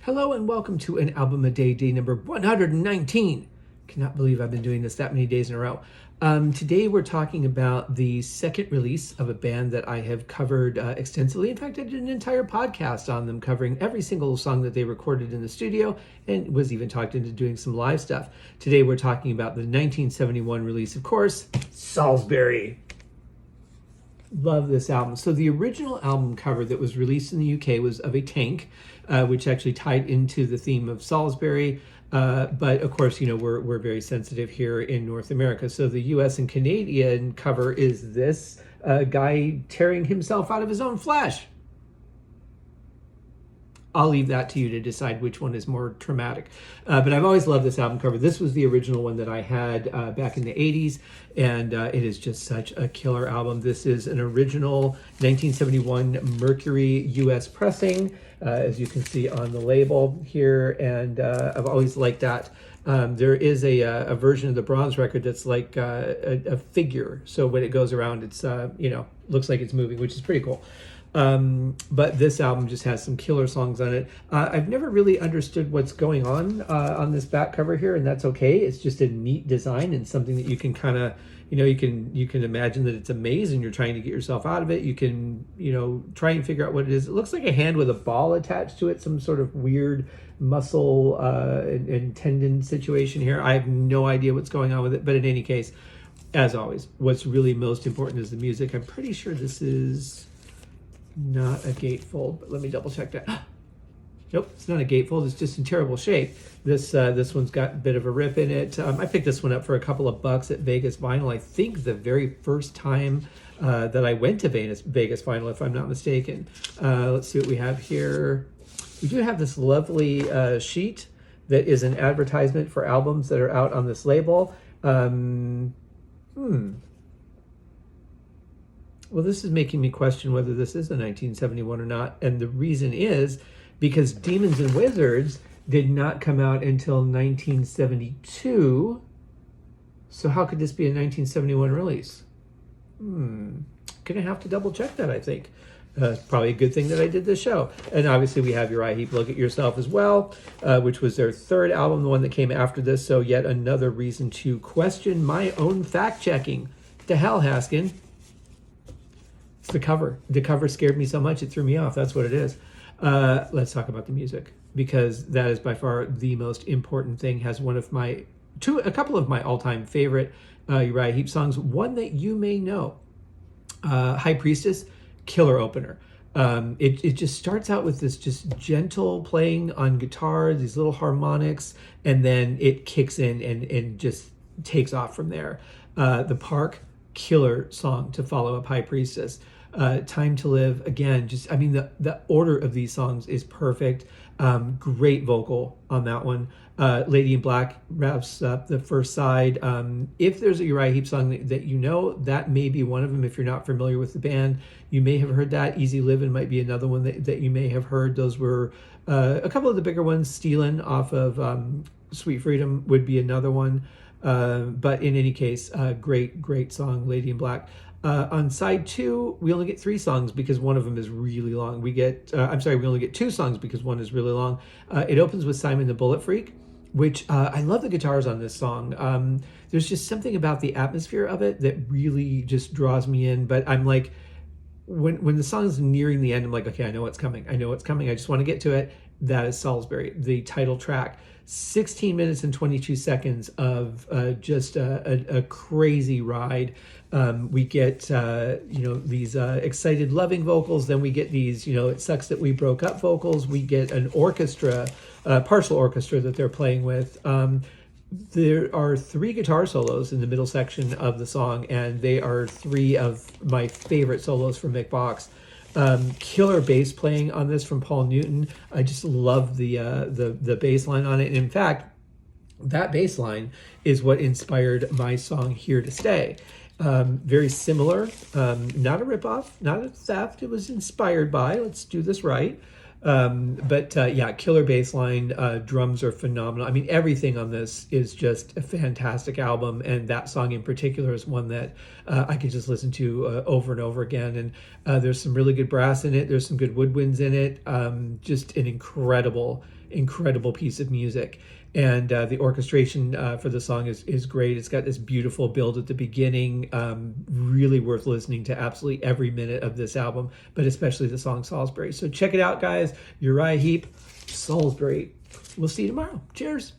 Hello and welcome to an album a day, day number 119. Cannot believe I've been doing this that many days in a row. Today we're talking about the second release of a band that I have covered extensively. In fact, I did an entire podcast on them covering every single song that they recorded in the studio and was even talked into doing some live stuff. Today we're talking about the 1971 release, of course, Salisbury. Love this album. So the original album cover that was released in the UK was of a tank, which actually tied into the theme of Salisbury. But of course, we're very sensitive here in North America. So the US and Canadian cover is this guy tearing himself out of his own flesh. I'll leave that to you to decide which one is more traumatic. But I've always loved this album cover. This was the original one that I had back in the 80s, and it is just such a killer album. This is an original 1971 Mercury US pressing, as you can see on the label here, and I've always liked that. There is a version of the bronze record that's like a figure, so when it goes around, it's looks like it's moving, which is pretty cool. But this album just has some killer songs on it. I've never really understood what's going on this back cover here, and that's okay. It's just a neat design and something that you can kind of, you can imagine that it's a maze and you're trying to get yourself out of it. You can, try and figure out what it is. It looks like a hand with a ball attached to it, some sort of weird muscle and tendon situation here. I have no idea what's going on with it, but in any case, as always, what's really most important is the music. I'm pretty sure this is not a gatefold, but let me double check that. Nope, it's not a gatefold. It's just in terrible shape. This one's got a bit of a rip in it. I picked this one up for a couple of bucks at Vegas Vinyl. I think the very first time that I went to Vegas Vinyl, if I'm not mistaken. Let's see what we have here. We do have this lovely sheet that is an advertisement for albums that are out on this label. Well, this is making me question whether this is a 1971 or not. And the reason is because Demons and Wizards did not come out until 1972. So how could this be a 1971 release? Gonna have to double check that, I think. Probably a good thing that I did this show. And obviously we have Uriah Heep, Look at Yourself as well, which was their third album, the one that came after this. So yet another reason to question my own fact checking. To hell, Haskin. The cover. The cover scared me so much it threw me off. That's what it is. Let's talk about the music, because that is by far the most important thing. Has a couple of my all-time favorite Uriah Heep songs. One that you may know, High Priestess, killer opener. It just starts out with this just gentle playing on guitar, these little harmonics, and then it kicks in and just takes off from there. The Park, killer song to follow up High Priestess. Time to Live, again, the order of these songs is perfect. Great vocal on that one. Lady in Black wraps up the first side. If there's a Uriah Heep song that that may be one of them. If you're not familiar with the band, you may have heard that. Easy Livin' might be another one that you may have heard. Those were a couple of the bigger ones. Stealin' off of Sweet Freedom would be another one. But in any case, great song, Lady in Black. On side 2, we only get 3 songs because one of them is really long. We only get 2 songs because one is really long. It opens with Simon the Bullet Freak, which I love the guitars on this song. There's just something about the atmosphere of it that really just draws me in. But I'm like, when the song is nearing the end, I'm like, okay, I know what's coming. I just want to get to it. That is Salisbury, the title track. 16 minutes and 22 seconds of just a crazy ride. We get, these excited, loving vocals. Then we get these, it sucks that we broke up vocals. We get an orchestra, partial orchestra that they're playing with. There are 3 guitar solos in the middle section of the song, and they are 3 of my favorite solos from Mick Box. Killer bass playing on this from Paul Newton. I just love the bass line on it. And in fact, that bass line is what inspired my song Here to Stay. Very similar, not a ripoff, not a theft. It was inspired by, let's do this right. Killer bass line, drums are phenomenal. I mean, everything on this is just a fantastic album, and that song in particular is one that I could just listen to over and over again. And there's some really good brass in it. There's some good woodwinds in it. Just an incredible incredible piece of music. And the orchestration for the song is great. It's got this beautiful build at the beginning. Really worth listening to absolutely every minute of this album, but especially the song Salisbury. So check it out, guys. Uriah Heep, Salisbury. We'll see you tomorrow. Cheers.